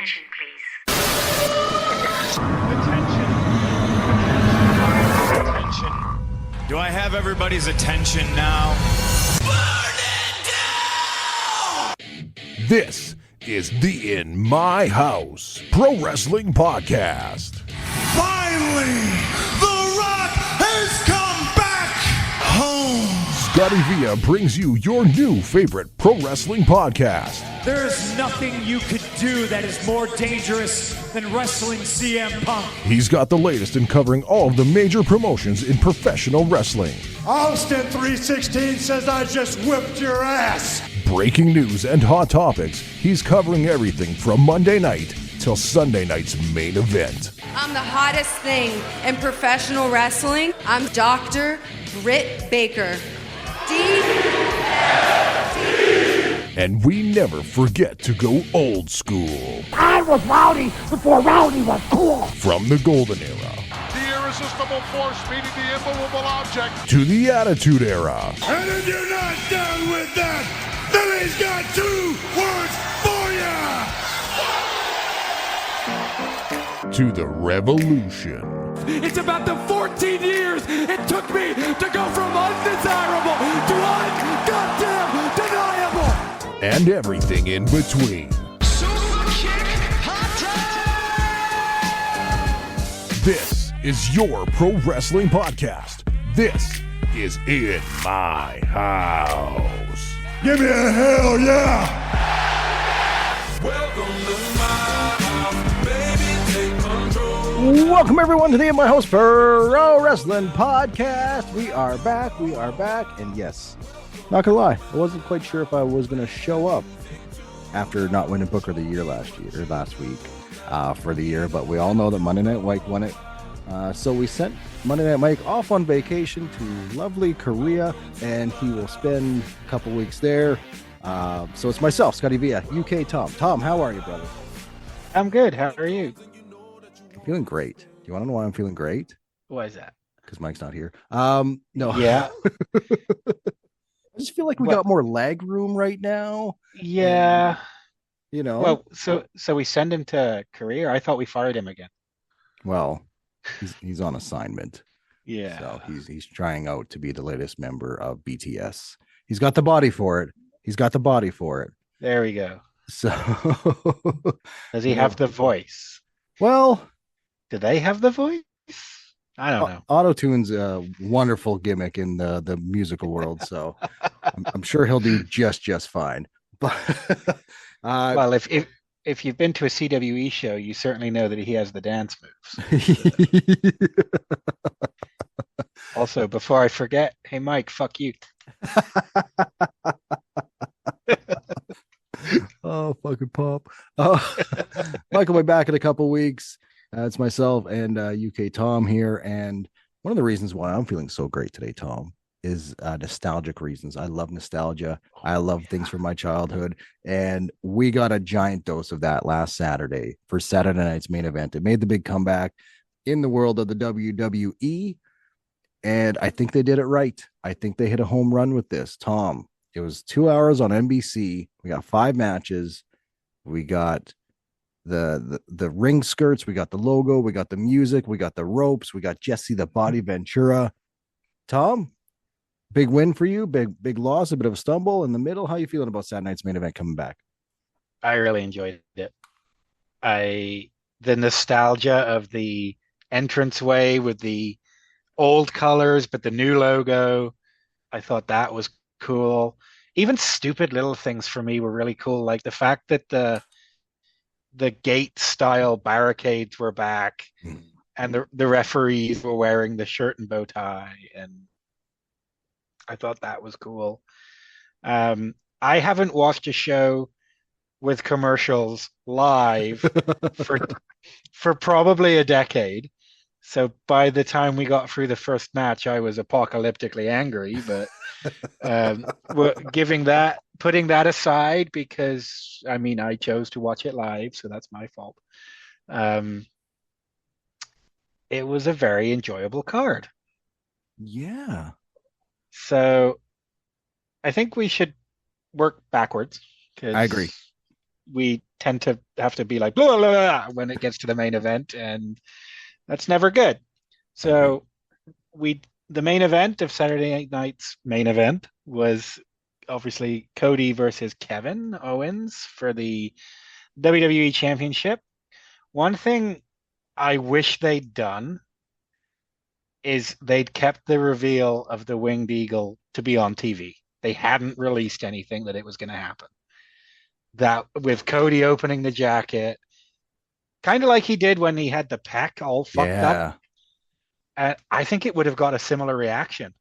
Attention, please. Attention. Do I have everybody's attention now? Burn it down! This is the In My House Pro Wrestling Podcast. Finally, The Rock has come back home. ScottyVia brings you your new favorite pro wrestling podcast. There's nothing you could do that is more dangerous than wrestling CM Punk. He's got the latest in covering all of the major promotions in professional wrestling. Austin 316 says I just whipped your ass. Breaking news and hot topics, he's covering everything from Monday night till Sunday night's main event. I'm the hottest thing in professional wrestling. I'm Dr. Britt Baker. And we never forget to go old school. I was rowdy before rowdy was cool. From the golden era The irresistible force meeting the immovable object. to the attitude era. And if you're not down with that, then he's got 2 words for you. To the revolution. It's about the 14 years it took me to go from undesirable to un-goddamn deniable. And everything in between. This is your pro wrestling podcast. This is In My House. Give me a hell yeah. Welcome everyone to the In My House Pro Wrestling Podcast. We are back, and yes, not gonna lie, I wasn't quite sure if I was gonna show up after not winning Booker of the Year last week for the year, but we all know that Monday Night Mike won it. So we sent Monday Night Mike off on vacation to lovely Korea, and he will spend a couple weeks there. So it's myself, ScottyVia, UK Tom. Tom, how are you, brother? I'm good. How are you? Feeling great. Do you want to know why I'm feeling great? Why is that? Because Mike's not here. No. Yeah. I just feel like we got more leg room right now. Yeah. You know. Well, so we send him to Korea. I thought we fired him again. Well, he's on assignment. Yeah. So he's trying out to be the latest member of BTS. He's got the body for it. There we go. So does he have the voice? Well, do they have the voice? I don't know. Auto-tune's a wonderful gimmick in the musical world, so I'm sure he'll do just fine. But well, if you've been to a CWE show, you certainly know that he has the dance moves. Also, before I forget, hey Mike, fuck you. Oh, fucking pop. Mike will be back in a couple weeks. It's myself and UK Tom here. And one of the reasons why I'm feeling so great today, Tom, is nostalgic reasons. I love nostalgia. I love things from my childhood. And we got a giant dose of that last Saturday for Saturday night's main event. It made the big comeback in the world of the WWE. And I think they did it right. I think they hit a home run with this. Tom, it was 2 hours on NBC. We got 5 matches. We got the ring skirts. We got the logo. We got the music. We got the ropes. We got Jesse the Body Ventura. Tom, big win for you. Big loss. A bit of a stumble in the middle. How you feeling about Saturday night's main event coming back? I really enjoyed it. The nostalgia of the entranceway with the old colors, but the new logo. I thought that was cool. Even stupid little things for me were really cool, like the fact that the gate style barricades were back and the referees were wearing the shirt and bow tie, and I thought that was cool. I haven't watched a show with commercials live for probably a decade. So by the time we got through the first match, I was apocalyptically angry, but putting that aside, because I mean, I chose to watch it live, so that's my fault. It was a very enjoyable card. Yeah. So I think we should work backwards. I agree. We tend to have to be like blah, blah, blah, when it gets to the main event, and that's never good. So the main event of Saturday night's main event was obviously Cody versus Kevin Owens for the WWE Championship. One thing I wish they'd done is they'd kept the reveal of the Winged Eagle to be on TV. They hadn't released anything that it was going to happen. That with Cody opening the jacket, kind of like he did when he had the pack all fucked up. I think it would have got a similar reaction.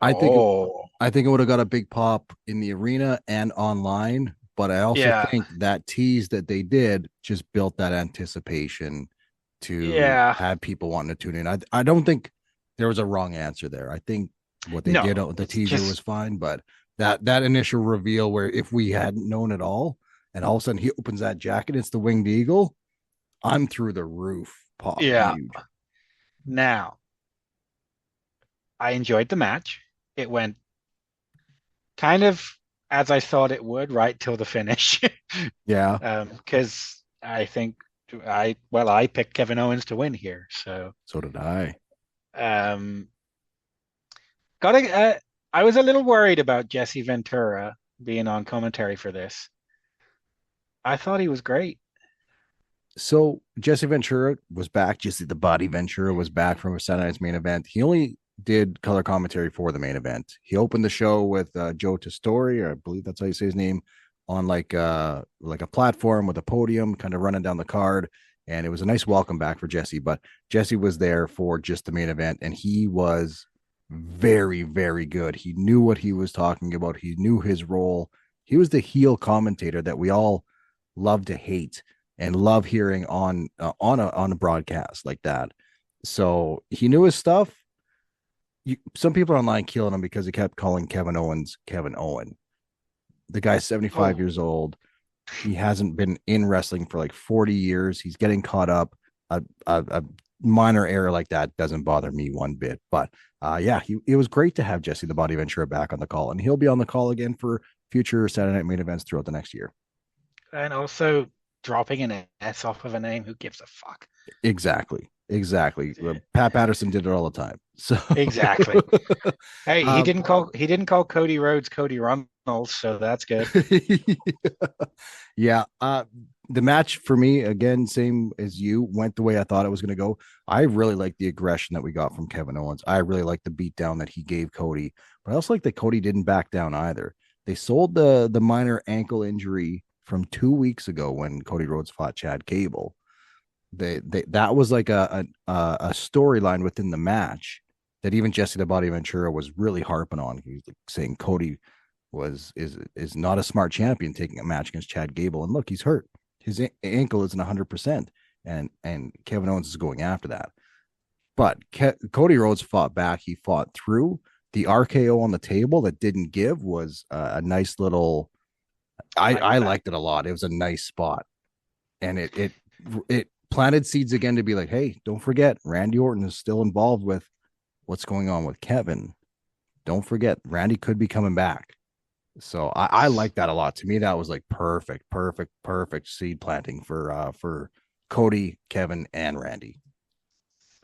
I think it would have got a big pop in the arena and online, but I also think that tease that they did just built that anticipation to have people wanting to tune in. I don't think there was a wrong answer there. I think what they did the teaser was fine, but that initial reveal where if we hadn't known at all, and all of a sudden he opens that jacket, it's the Winged Eagle, I'm through the roof. Pop. Yeah. Huge. Now, I enjoyed the match. It went kind of as I thought it would, right till the finish. Yeah. Because I think I picked Kevin Owens to win here. So did I. I was a little worried about Jesse Ventura being on commentary for this. I thought he was great. So Jesse Ventura was back. Jesse the Body Ventura was back from a Saturday Night's main event. He only did color commentary for the main event. He opened the show with Joe Testori, or I believe that's how you say his name, on like a platform with a podium, kind of running down the card. And it was a nice welcome back for Jesse. But Jesse was there for just the main event, and he was very, very good. He knew what he was talking about. He knew his role. He was the heel commentator that we all love to hate and love hearing on a broadcast like that. So he knew his stuff. Some people online killing him because he kept calling Kevin Owens Kevin Owen. The guy's 75 years old. He hasn't been in wrestling for like 40 years. He's getting caught up. A minor error like that doesn't bother me one bit. But it was great to have Jesse the Body Ventura back on the call, and he'll be on the call again for future Saturday Night main events throughout the next year. And also dropping an S off of a name. Who gives a fuck? Exactly. Pat Patterson did it all the time. So exactly. Hey, he didn't call Cody Rhodes Cody Runnels, so that's good. Yeah. The match for me, again, same as you, went the way I thought it was going to go. I really liked the aggression that we got from Kevin Owens. I really liked the beatdown that he gave Cody, but I also like that Cody didn't back down either. They sold the minor ankle injury from 2 weeks ago when Cody Rhodes fought Chad Gable. That was like a storyline within the match that even Jesse the Body Ventura was really harping on. He was like saying Cody is not a smart champion taking a match against Chad Gable, and look, he's hurt. His ankle isn't 100%, and Kevin Owens is going after that. But Cody Rhodes fought back. He fought through. The RKO on the table that didn't give was a nice little. I liked it a lot. It was a nice spot, and it planted seeds again to be like, hey, don't forget, Randy Orton is still involved with what's going on with Kevin. Don't forget, Randy could be coming back. So I like that a lot. To me, that was like perfect seed planting for Cody, Kevin, and Randy.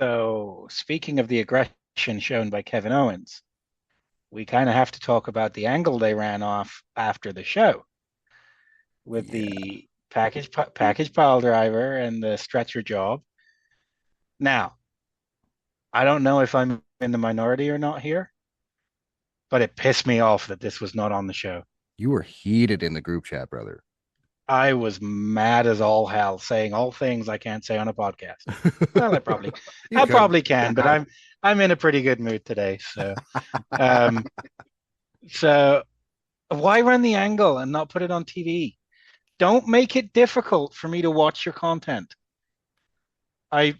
So speaking of the aggression shown by Kevin Owens, we kind of have to talk about the angle they ran off after the show with the package pile driver and the stretcher job. Now, I don't know if I'm in the minority or not here, but it pissed me off that this was not on the show. You were heated in the group chat, brother. I was mad as all hell, saying all things I can't say on a podcast. Well, I probably can, but I'm in a pretty good mood today. So, so why run the angle and not put it on TV? Don't make it difficult for me to watch your content. I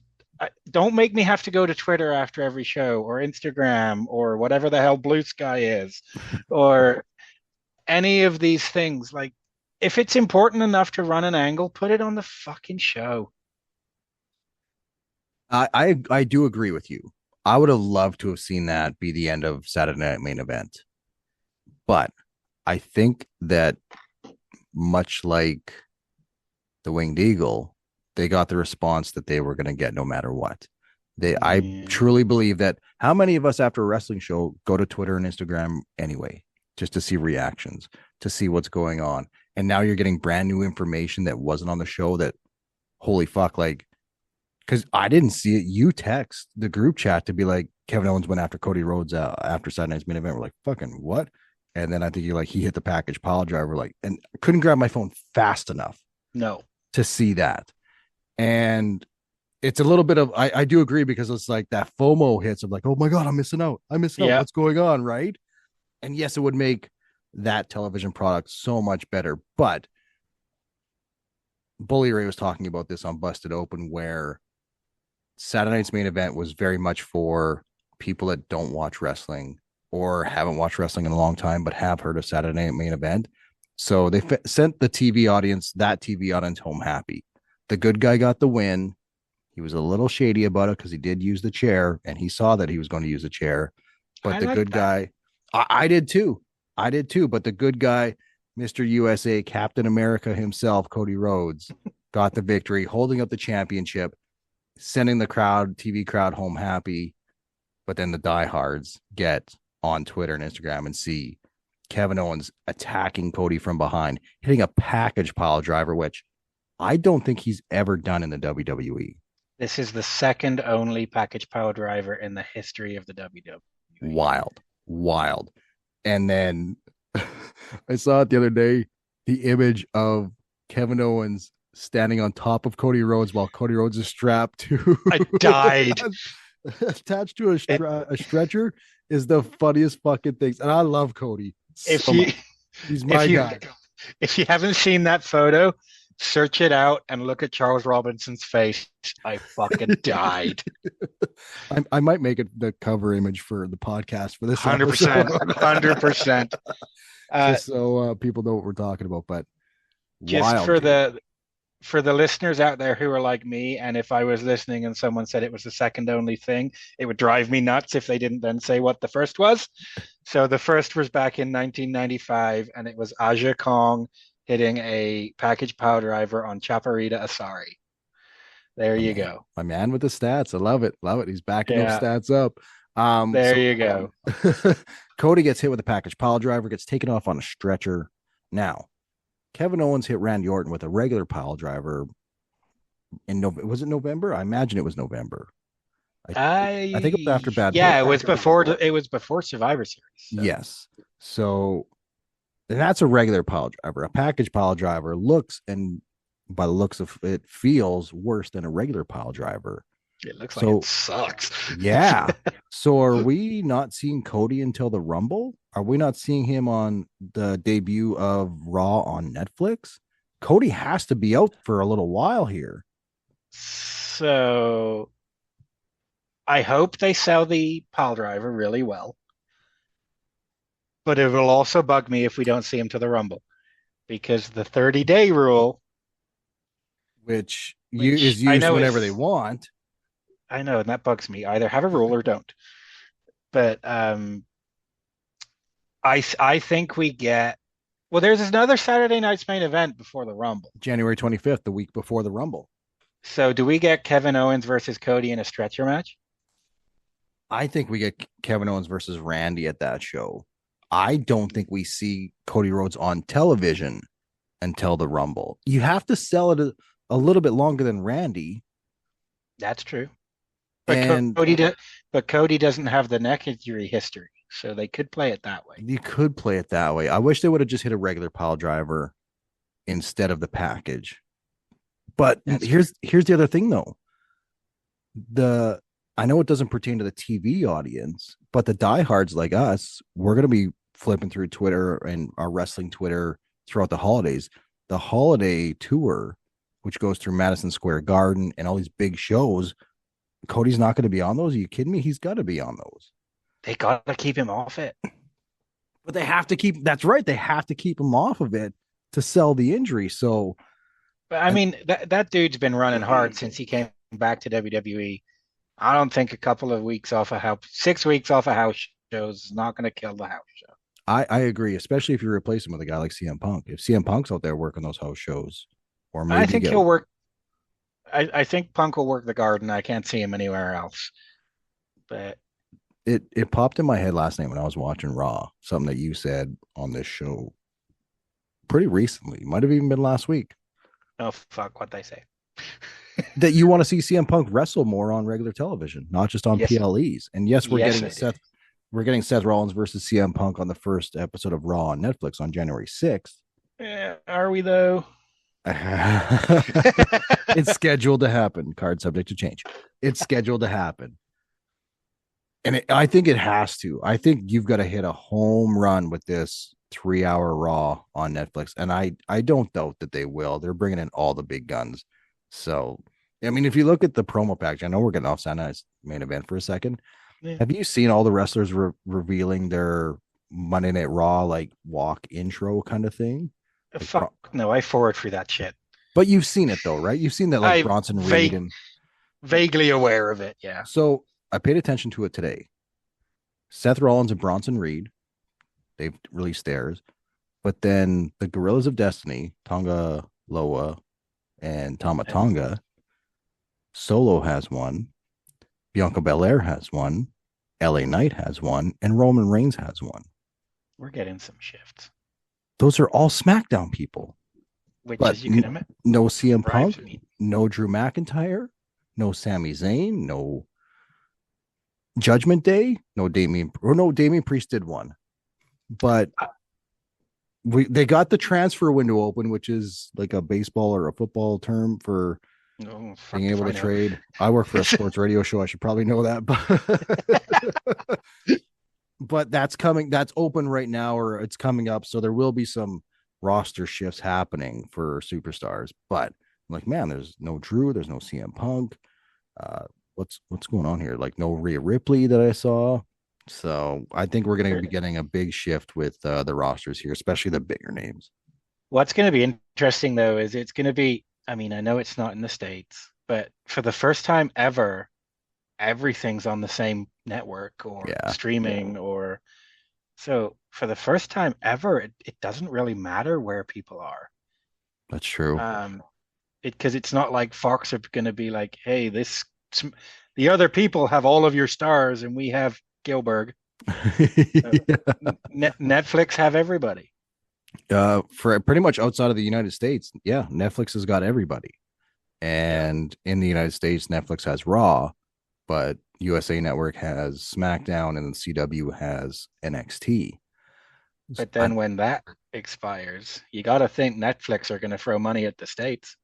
don't make me have to go to Twitter after every show, or Instagram, or whatever the hell Blue Sky is, or any of these things. Like, if it's important enough to run an angle, put it on the fucking show. I do agree with you. I would have loved to have seen that be the end of Saturday Night Main Event. But I think that much like the Winged Eagle, they got the response that they were going to get no matter what. I truly believe that. How many of us after a wrestling show go to Twitter and Instagram anyway, just to see reactions, to see what's going on? And now you're getting brand new information that wasn't on the show that, holy fuck, like, because I didn't see it. You text the group chat to be like, Kevin Owens went after Cody Rhodes after Saturday Night's Main Event. We're like, fucking what? And then I think you're like, he hit the package pile driver, like, and couldn't grab my phone fast enough. No. To see that. And it's a little bit of, I do agree, because it's like that FOMO hits of like, oh my God, I'm missing out. What's going on, right? And yes, it would make that television product so much better. But Bully Ray was talking about this on Busted Open, where Saturday Night's Main Event was very much for people that don't watch wrestling or haven't watched wrestling in a long time, but have heard of Saturday Night Main Event. So they sent the TV audience home happy. The good guy got the win. He was a little shady about it because he did use the chair, and he saw that he was going to use the chair. But the good guy, I did too. But the good guy, Mr. USA, Captain America himself, Cody Rhodes, got the victory, holding up the championship, sending the TV crowd home happy. But then the diehards get on Twitter and Instagram and see Kevin Owens attacking Cody from behind, hitting a package pile driver, which I don't think he's ever done in the WWE. This is the second only package pile driver in the history of the WWE. Wild. And then I saw it the other day, the image of Kevin Owens standing on top of Cody Rhodes while Cody Rhodes is strapped to I died. attached to a stretcher is the funniest fucking things. And I love Cody. He's my guy. If you haven't seen that photo, search it out and look at Charles Robinson's face. I fucking died. I might make it the cover image for the podcast for this 100%. 100%. Just so people know what we're talking about. But just for the listeners out there who are like me, and if I was listening and someone said it was the second only thing, it would drive me nuts if they didn't then say what the first was. So the first was back in 1995, and it was Aja Kong hitting a package pile driver on Chaparita Asari. There you go. My man with the stats. I love it. He's backing those stats up. You go. Cody gets hit with a package pile driver, gets taken off on a stretcher. Now, Kevin Owens hit Randy Orton with a regular pile driver in November. Was it November? I imagine it was November. I think it was after Bad. Yeah, it was before. It was before Survivor Series. So. Yes. So that's a regular pile driver. A package pile driver looks, and by the looks of it, feels worse than a regular pile driver. It looks like it sucks. Yeah. So are we not seeing Cody until the Rumble? Are we not seeing him on the debut of Raw on Netflix? Cody has to be out for a little while here. So I hope they sell the pile driver really well. But it will also bug me if we don't see him to the Rumble, because the 30-day rule, which is used whenever they want. I know, and that bugs me. Either have a rule or don't. But I think we get. Well, there's another Saturday Night's Main Event before the Rumble, January 25th, the week before the Rumble. So do we get Kevin Owens versus Cody in a stretcher match? I think we get Kevin Owens versus Randy at that show. I don't think we see Cody Rhodes on television until the Rumble. You have to sell it a little bit longer than Randy. That's true. But Cody doesn't have the neck injury history, so they could play it that way. You could play it that way. I wish they would have just hit a regular pile driver instead of the package. But here's the other thing, though. I know it doesn't pertain to the TV audience, but the diehards like us, we're going to be flipping through Twitter and our wrestling Twitter throughout the holidays. The holiday tour, which goes through Madison Square Garden and all these big shows, Cody's not going to be on those. Are you kidding me? He's got to be on those. They got to keep him off it. But they have to keep, that's right. They have to keep him off of it to sell the injury. So, but I mean, that dude's been running hard since he came back to WWE. I don't think a couple of weeks off 6 weeks off a house shows is not going to kill the house show. I agree, especially if you replace him with a guy like CM Punk. If CM Punk's out there working those house shows, or maybe I think he'll work. I think Punk will work the Garden. I can't see him anywhere else. But it popped in my head last night when I was watching Raw. Something that you said on this show pretty recently, might have even been last week. oh fuck, what they say. That you want to see CM Punk wrestle more on regular television, not just on Yes. PLEs. And yes, we're Yes, getting I do. Seth. We're getting Seth Rollins versus CM Punk on the first episode of Raw on Netflix on January 6th. Are we though? It's scheduled to happen. Card subject to change. It's scheduled to happen. And I think it has to. I think you've got to hit a home run with this 3-hour Raw on Netflix. And I don't doubt that they will. They're bringing in all the big guns. So, I mean, if you look at the promo package, I know we're getting off Saturday Night's Main Event for a second. Yeah. Have you seen all the wrestlers revealing their Monday Night Raw like walk intro kind of thing? Fuck no, I forward through that shit. But you've seen it though, right? You've seen that like I Bronson Reed vague- and Vaguely aware of it, yeah. so I paid attention to it today. Seth Rollins and Bronson Reed, they've released theirs, but then the Gorillas of Destiny, Tonga Loa and Tama Tonga, Solo has one, Bianca Belair has one, LA Knight has one, and Roman Reigns has one. We're getting some shifts. Those are all SmackDown people. Which But is you can admit. No CM drives Punk, me. no Drew McIntyre, no Sami Zayn, no Judgment Day, no Damian Priest did one. But they got the transfer window open, which is like a baseball or a football term for Oh, fuck being if able I to know. trade. I work for a sports radio show. I should probably know that, but that's coming. That's open right now, or it's coming up. So there will be some roster shifts happening for superstars. But I'm like, man, there's no Drew, there's no CM Punk. What's going on here? Like no Rhea Ripley that I saw. So I think we're going to be getting a big shift with the rosters here, especially the bigger names. What's going to be interesting though is it's going to be. I mean, I know it's not in the States, but for the first time ever, everything's on the same network or streaming or so for the first time ever, it doesn't really matter where people are. That's true. Because it's not like Fox are going to be like, hey, the other people have all of your stars and we have Gilbert. Netflix have everybody. For pretty much outside of the United States, Netflix has got everybody. And in the United States, Netflix has Raw, but USA Network has SmackDown and CW has NXT. But then when that expires, you got to think Netflix are going to throw money at the States.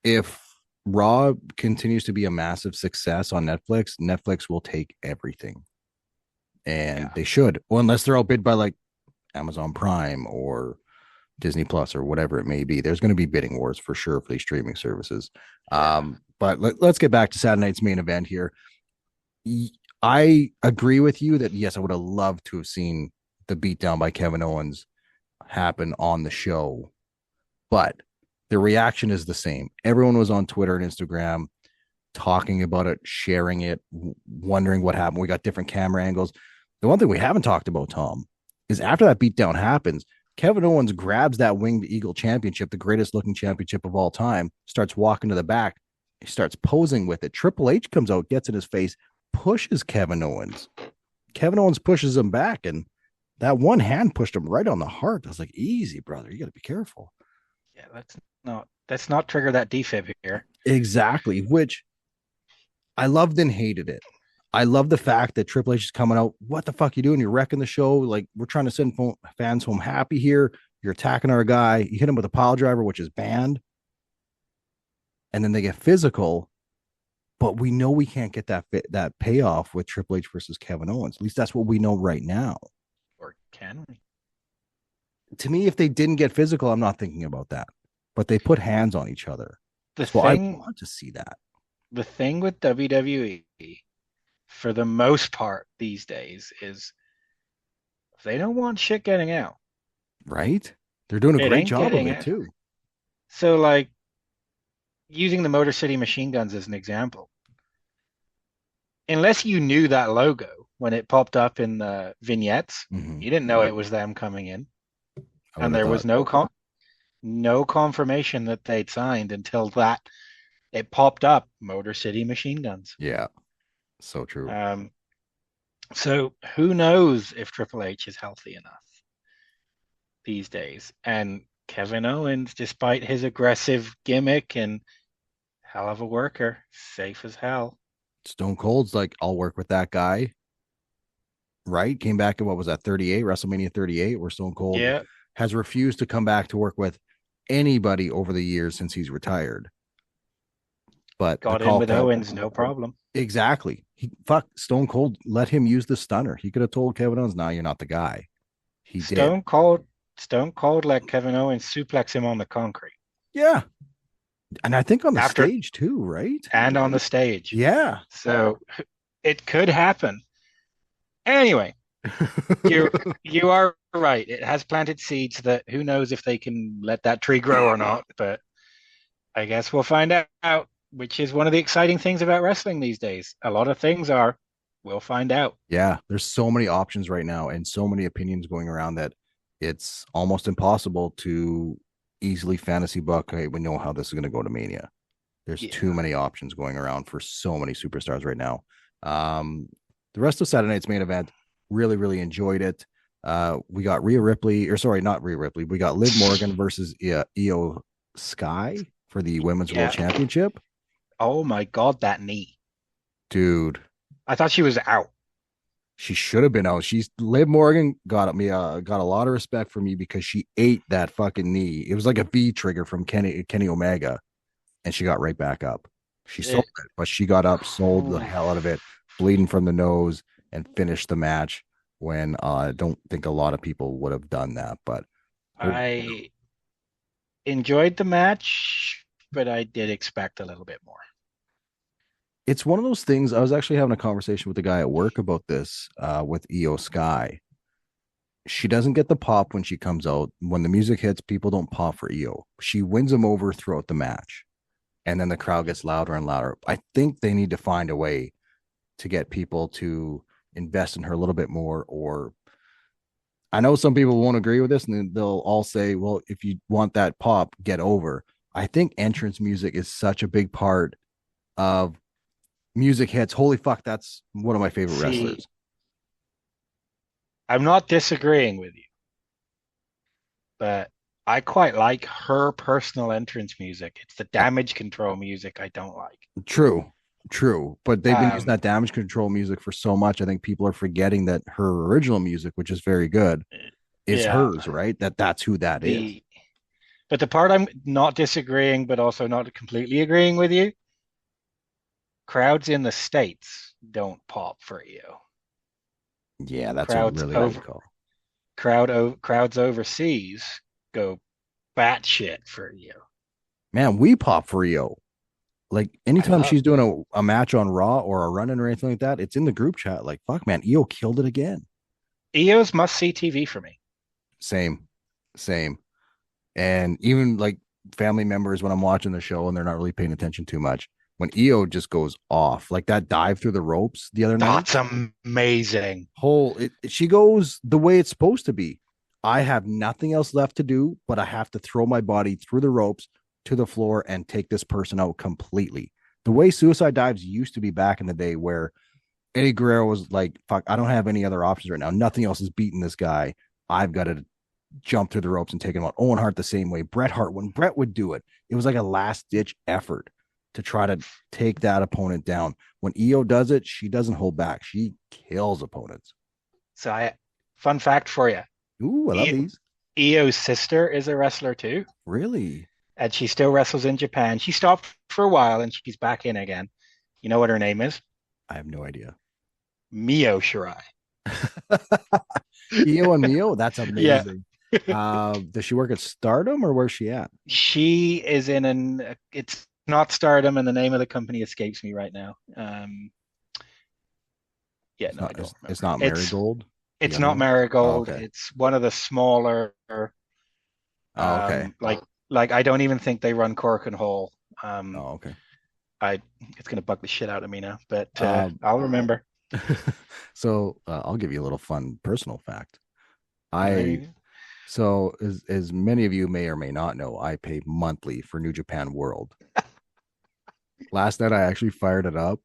If Raw continues to be a massive success on Netflix, Netflix will take everything. And they should. Well, unless they're outbid by like Amazon Prime or Disney Plus or whatever it may be. There's going to be bidding wars for sure for these streaming services. But let's get back to Saturday night's main event here. I agree with you that yes, I would have loved to have seen the beatdown by Kevin Owens happen on the show, but the reaction is the same. Everyone was on Twitter and Instagram talking about it, sharing it, wondering what happened. We got different camera angles. The one thing we haven't talked about, Tom, is after that beatdown happens, Kevin Owens grabs that Winged Eagle championship, the greatest looking championship of all time, starts walking to the back. He starts posing with it. Triple H comes out, gets in his face, pushes Kevin Owens. Kevin Owens pushes him back, and that one hand pushed him right on the heart. I was like, easy, brother. You got to be careful. Yeah, let's not trigger that defib here. Exactly, which I loved and hated it. I love the fact that Triple H is coming out. What the fuck you doing? You're wrecking the show. Like, we're trying to send fans home happy here. You're attacking our guy. You hit him with a pile driver, which is banned. And then they get physical. But we know we can't get that payoff with Triple H versus Kevin Owens. At least that's what we know right now. Or can we? To me, if they didn't get physical, I'm not thinking about that. But they put hands on each other. I want to see that. The thing with WWE, for the most part these days, is they don't want shit getting out. Right? They're doing a great job of it too. So, like, using the Motor City Machine Guns as an example, unless you knew that logo when it popped up in the vignettes, you didn't know it was them coming in. And there was no no confirmation that they'd signed until that it popped up, Motor City Machine Guns. Yeah, so true. So who knows if Triple H is healthy enough these days? And Kevin Owens, despite his aggressive gimmick and hell of a worker, safe as hell. Stone Cold's like, I'll work with that guy. Right? Came back in, what was that, 38, WrestleMania 38, where Stone Cold has refused to come back to work with anybody over the years since he's retired. But got in with Owens, no problem. Exactly. Stone Cold let him use the stunner. He could have told Kevin Owens, "No, you're not the guy." He did. Stone Cold let Kevin Owens suplex him on the concrete. Yeah. And I think on the stage too, right? And on the stage. Yeah. So it could happen. Anyway, you are right. It has planted seeds that who knows if they can let that tree grow or not, but I guess we'll find out, which is one of the exciting things about wrestling these days. A lot of things are, we'll find out. Yeah, there's so many options right now and so many opinions going around that it's almost impossible to easily fantasy book, hey, we know how this is going to go to Mania. There's too many options going around for so many superstars right now. The rest of Saturday night's main event, really, really enjoyed it. We got Rhea Ripley, or sorry, not Rhea Ripley. We got Liv Morgan versus Io Sky for the Women's World Championship. Oh my God, that knee. Dude. I thought she was out. She should have been out. Liv Morgan got a lot of respect for me because she ate that fucking knee. It was like a V trigger from Kenny Omega, and she got right back up. She sold it, but she got up, sold the hell out of it, bleeding from the nose, and finished the match when I don't think a lot of people would have done that. But I enjoyed the match, but I did expect a little bit more. It's one of those things. I was actually having a conversation with a guy at work about this with Io Sky. She doesn't get the pop when she comes out. When the music hits, people don't pop for Io. She wins them over throughout the match. And then the crowd gets louder and louder. I think they need to find a way to get people to invest in her a little bit more. Or I know some people won't agree with this and they'll all say, well, if you want that pop, get over. I think entrance music is such a big part of music hits. Holy fuck, that's one of my favorite wrestlers. I'm not disagreeing with you, but I quite like her personal entrance music. It's the damage control music I don't like. True. But they've been using that damage control music for so much. I think people are forgetting that her original music, which is very good, is hers, right? That's who that is. But the part I'm not disagreeing, but also not completely agreeing with you, crowds in the States don't pop for you. Yeah, that's crowds a really good call. Crowds overseas go batshit for you. Man, we pop for Io. Like anytime she's doing a match on Raw or a run-in or anything like that, it's in the group chat. Like, fuck, man, Io killed it again. Io's must-see TV for me. Same. And even like family members, when I'm watching the show and they're not really paying attention too much, when Io just goes off, like that dive through the ropes the other night. That's amazing. She goes the way it's supposed to be. I have nothing else left to do, but I have to throw my body through the ropes to the floor and take this person out completely. The way suicide dives used to be back in the day, where Eddie Guerrero was like, fuck, I don't have any other options right now. Nothing else is beating this guy. I've got to jump through the ropes and take him out. Owen Hart the same way. Bret Hart, when Bret would do it, it was like a last ditch effort to try to take that opponent down. When Io does it, she doesn't hold back. She kills opponents. So fun fact for you. Ooh, I love these. Io's sister is a wrestler too. Really? And she still wrestles in Japan. She stopped for a while and she's back in again. You know what her name is? I have no idea. Mio Shirai. Io and Mio? That's amazing. Yeah. Does she work at Stardom or where's she at? She is in it's not Stardom, and the name of the company escapes me right now. I don't remember. It's not Marigold? It's not Marigold. Oh, okay. It's one of the smaller. Okay. Like I don't even think they run Cork and Hall. Okay. It's gonna bug the shit out of me now, but I'll remember. So I'll give you a little fun personal fact. So, as many of you may or may not know, I pay monthly for New Japan World. Last night, I actually fired it up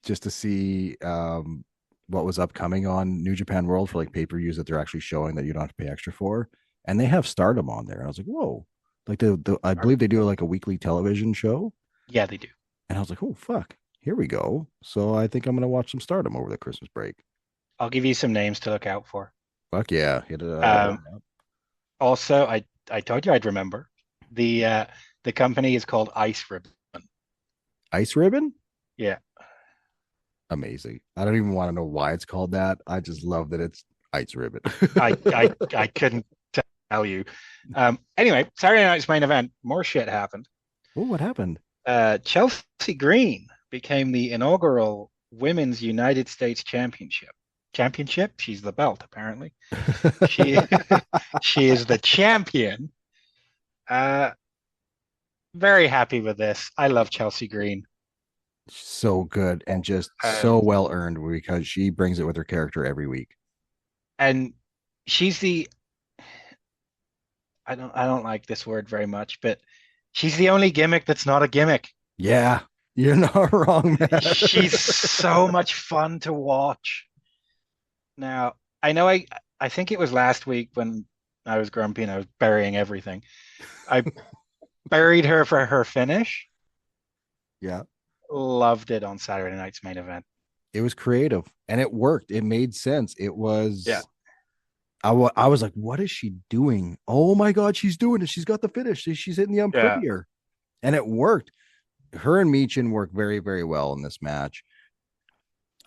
just to see what was upcoming on New Japan World for like pay-per-views that they're actually showing that you don't have to pay extra for. And they have Stardom on there. And I was like, whoa. Like I believe they do like a weekly television show. Yeah, they do. And I was like, oh fuck, here we go. So I think I'm gonna watch some Stardom over the Christmas break. I'll give you some names to look out for. Fuck yeah. Hit it up. Also, I told you I'd remember. The company is called Ice Ribbon. Ice Ribbon? Yeah. Amazing. I don't even want to know why it's called that. I just love that it's Ice Ribbon. I couldn't tell you. Anyway, Saturday night's main event, more shit happened. Oh, what happened? Chelsea Green became the inaugural Women's United States Championship. She's the belt, apparently. She she is the champion. Very happy with this. I love Chelsea Green. So good and just so well earned because she brings it with her character every week. And she's the I don't like this word very much, but she's the only gimmick that's not a gimmick. Yeah, you're not wrong, man. She's so much fun to watch. Now, I know I think it was last week when I was grumpy and I was burying everything. I buried her for her finish. Yeah. Loved it on Saturday night's main event. It was creative and it worked. It made sense. It was Yeah. I was like, what is she doing? Oh my God, she's doing it. She's got the finish. She's hitting the unprettier. And it worked. Her and Michin worked very, very well in this match.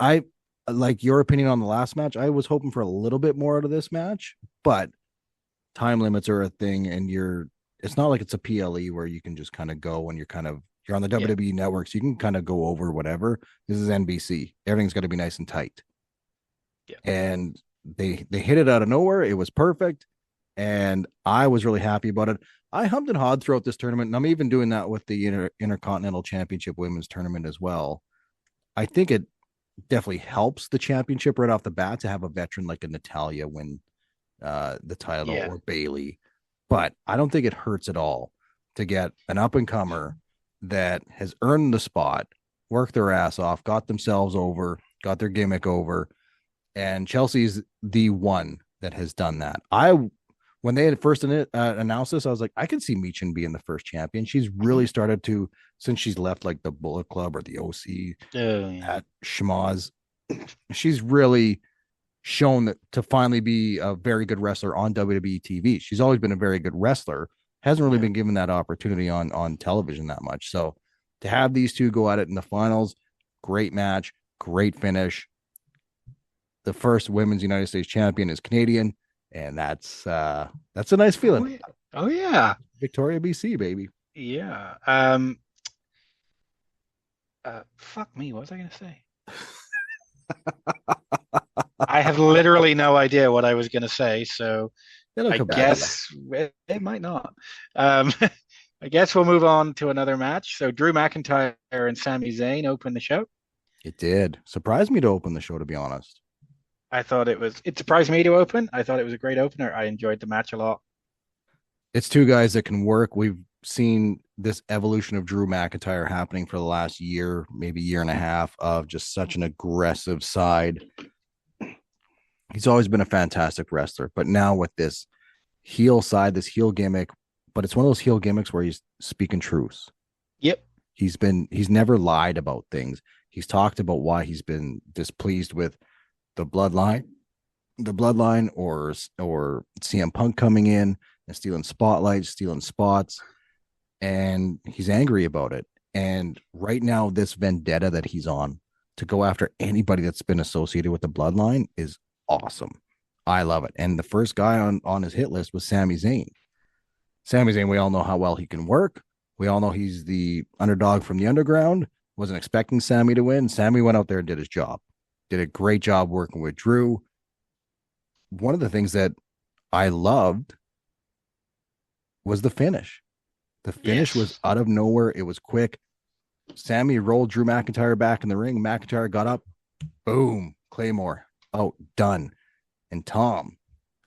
I like your opinion on the last match. I was hoping for a little bit more out of this match, but time limits are a thing, and it's not like it's a PLE where you can just kind of go when you're on the WWE network, so you can kind of go over whatever. This is NBC. Everything's got to be nice and tight. Yeah. And they hit it out of nowhere. It was perfect. And I was really happy about it. I hummed and hawed throughout this tournament, and I'm even doing that with the Intercontinental Championship Women's Tournament as well. I think it definitely helps the championship right off the bat to have a veteran like a Natalia win the title or Bailey. But I don't think it hurts at all to get an up-and-comer that has earned the spot, worked their ass off, got themselves over, got their gimmick over, and Chelsea's the one that has done that. When they had first announced this, I was like, I can see Michin being the first champion. She's really started to, since she's left like the Bullet Club or the OC at Schmaz, she's really shown that to finally be a very good wrestler on WWE TV. She's always been a very good wrestler, hasn't really been given that opportunity on television that much. So to have these two go at it in the finals, great match, great finish. The first women's United States champion is Canadian, and that's a nice feeling. Oh yeah. Victoria, BC, baby. Yeah. Fuck me, what was I gonna say? I have literally no idea what I was gonna say, so I guess it might not. I guess we'll move on to another match. So Drew McIntyre and Sami Zayn open the show. It did. Surprised me to open the show, to be honest. I thought it surprised me to open. I thought it was a great opener. I enjoyed the match a lot. It's two guys that can work. We've seen this evolution of Drew McIntyre happening for the last year, maybe year and a half, of just such an aggressive side. He's always been a fantastic wrestler, but now with this heel side, this heel gimmick, but it's one of those heel gimmicks where he's speaking truths. Yep. He's never lied about things. He's talked about why he's been displeased with the bloodline or CM Punk coming in and stealing spotlights, stealing spots, and he's angry about it. And right now, this vendetta that he's on to go after anybody that's been associated with the bloodline is awesome. I love it. And the first guy on his hit list was Sami Zayn. Sami Zayn, we all know how well he can work. We all know he's the underdog from the underground. Wasn't expecting Sami to win. Sami went out there and did his job. Did a great job working with Drew. One of the things that I loved was the finish. The finish was out of nowhere. It was quick. Sami rolled Drew McIntyre back in the ring. McIntyre got up. Boom. Claymore. Oh, done. And Tom,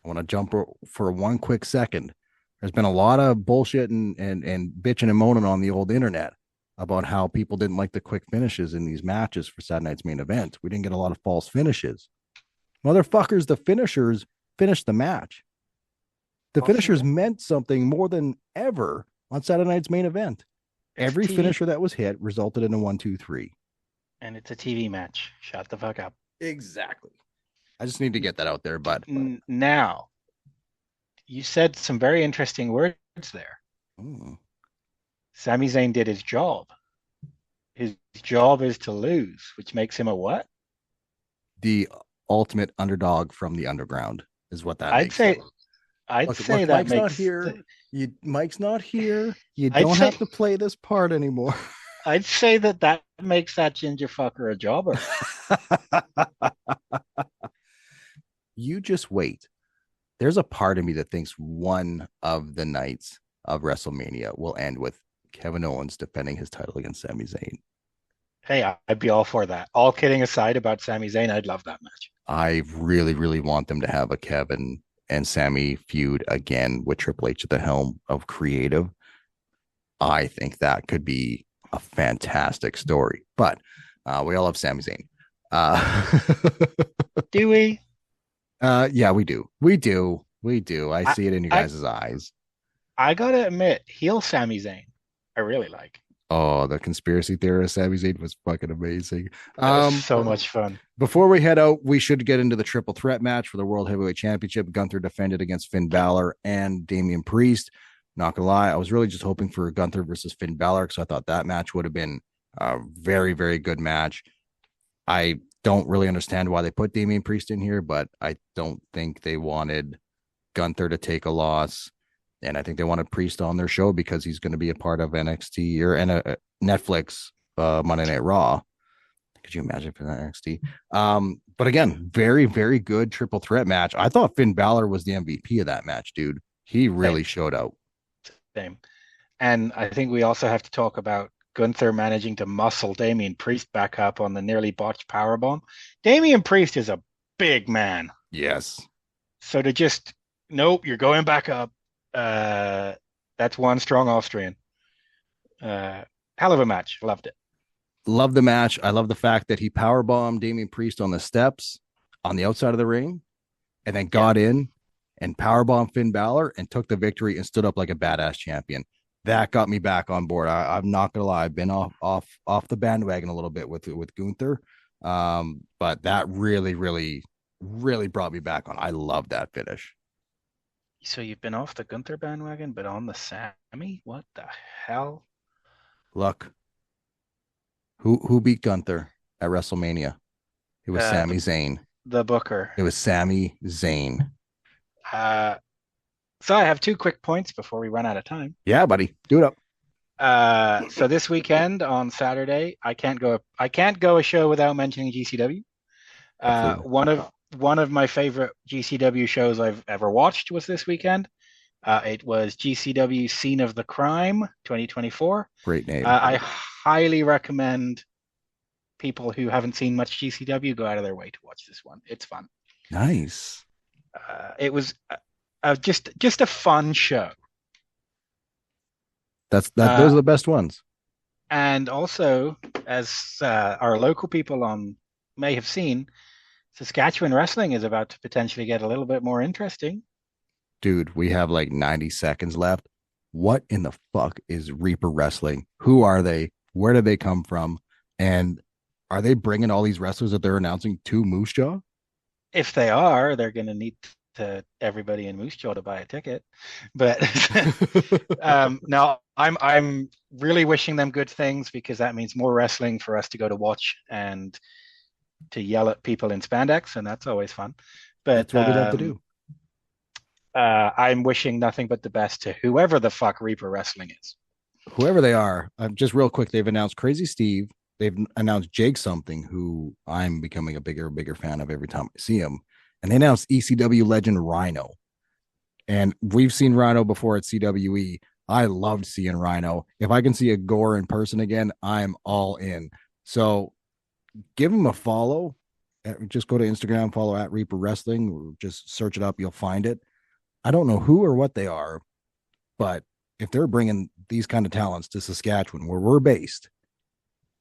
I want to jump for one quick second. There's been a lot of bullshit and bitching and moaning on the old internet about how people didn't like the quick finishes in these matches for Saturday night's main event. We didn't get a lot of false finishes. Motherfuckers, the finishers finished the match. The finishers meant something more than ever on Saturday night's main event. Every finisher that was hit resulted in a 1-2-3. And it's a TV match. Shut the fuck up. Exactly. I just need to get that out there, but now you said some very interesting words there. Sami Zayn did his job. His job is to lose, which makes him a what? The ultimate underdog from the underground is what that I'd say. I'd say that Mike's not here. Mike's not here. You don't have to play this part anymore. I'd say that makes that ginger fucker a jobber. You just wait. There's a part of me that thinks one of the nights of WrestleMania will end with Kevin Owens defending his title against Sami Zayn. Hey, I'd be all for that. All kidding aside about Sami Zayn, I'd love that match. I really, really want them to have a Kevin and Sami feud again with Triple H at the helm of creative. I think that could be a fantastic story, but we all love Sami Zayn. Do we? Yeah, we do. We do. I see it in you guys' eyes. I gotta admit, heel Sami Zayn, I really like. Oh, the conspiracy theorist Sami Zayn was fucking amazing. So much fun. Before we head out, we should get into the triple threat match for the World Heavyweight Championship. Gunther defended against Finn Balor and Damian Priest. Not gonna lie, I was really just hoping for Gunther versus Finn Balor because I thought that match would have been a very, very good match. I don't really understand why they put Damian Priest in here, but I don't think they wanted Gunther to take a loss. And I think they wanted Priest on their show because he's going to be a part of NXT or Netflix Monday Night Raw. Could you imagine for that NXT? But again, very, very good triple threat match. I thought Finn Balor was the MVP of that match, dude. He really showed out. Same. And I think we also have to talk about Gunther managing to muscle Damian Priest back up on the nearly botched powerbomb. Damian Priest is a big man. Yes. So to just, nope, you're going back up. That's one strong Austrian. Hell of a match. Loved it. Love the match. I love the fact that he powerbombed Damian Priest on the steps on the outside of the ring and then got in and powerbombed Finn Balor and took the victory and stood up like a badass champion. That got me back on board. I'm not gonna lie, I've been off the bandwagon a little bit with Gunther. But that really, really, really brought me back on. I love that finish. So you've been off the Gunther bandwagon, but on the Sami? What the hell? Look, who beat Gunther at WrestleMania? It was Sami Zayn. The Booker. It was Sami Zayn. So I have two quick points before we run out of time. Yeah, buddy, do it up. So this weekend on Saturday, I can't go a show without mentioning GCW. One of my favorite GCW shows I've ever watched was this weekend. It was GCW Scene of the Crime 2024. Great name. I highly recommend people who haven't seen much GCW go out of their way to watch this one. It's fun. Nice. It was just a fun show. Those are the best ones. And also, as our local people may have seen, Saskatchewan wrestling is about to potentially get a little bit more interesting. Dude, we have like 90 seconds left. What in the fuck is Reaper Wrestling? Who are they? Where did they come from? And are they bringing all these wrestlers that they're announcing to Moose Jaw? If they are, they're going to need everybody in Moose Jaw to buy a ticket. But no, I'm really wishing them good things because that means more wrestling for us to go to watch and to yell at people in spandex, and that's always fun. But that's what we'd have to do. I'm wishing nothing but the best to whoever the fuck Reaper Wrestling is. Whoever they are. Just real quick, they've announced Crazy Steve. They've announced Jake something, who I'm becoming a bigger fan of every time I see him. And they announced ECW legend Rhino. And we've seen Rhino before at CWE. I loved seeing Rhino. If I can see a Gore in person again, I'm all in. So give him a follow. Just go to Instagram, follow at Reaper Wrestling, or just search it up. You'll find it. I don't know who or what they are, but if they're bringing these kind of talents to Saskatchewan, where we're based,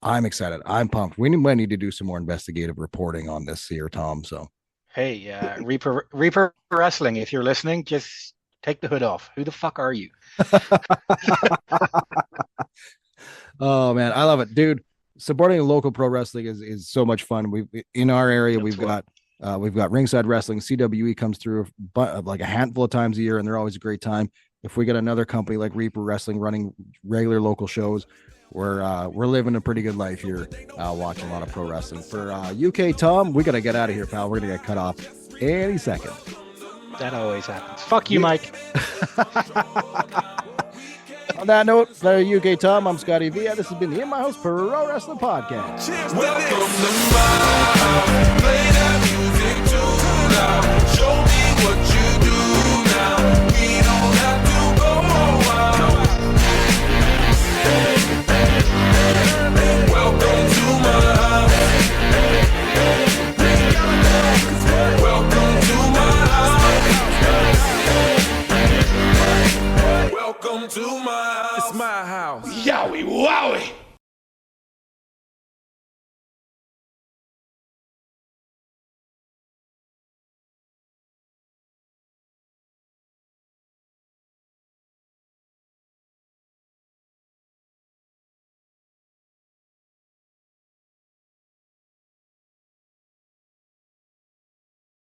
I'm excited. I'm pumped. We might need to do some more investigative reporting on this here, Tom. So, hey, Reaper Wrestling, if you're listening, just take the hood off. Who the fuck are you? oh man, I love it, dude. Supporting local pro wrestling is so much fun. We've in our area, we've got Ringside Wrestling. CWE comes through like a handful of times a year, and they're always a great time. If we get another company like Reaper Wrestling running regular local shows, we're living a pretty good life here, watching a lot of pro wrestling. For UK Tom, we gotta get out of here, pal. We're gonna get cut off any second. That always happens. Fuck you, Mike. On that note, for UK Tom, I'm ScottyVia. This has been the In My House Pro Wrestling Podcast. Welcome to my house. Play that music too loud. Show me what you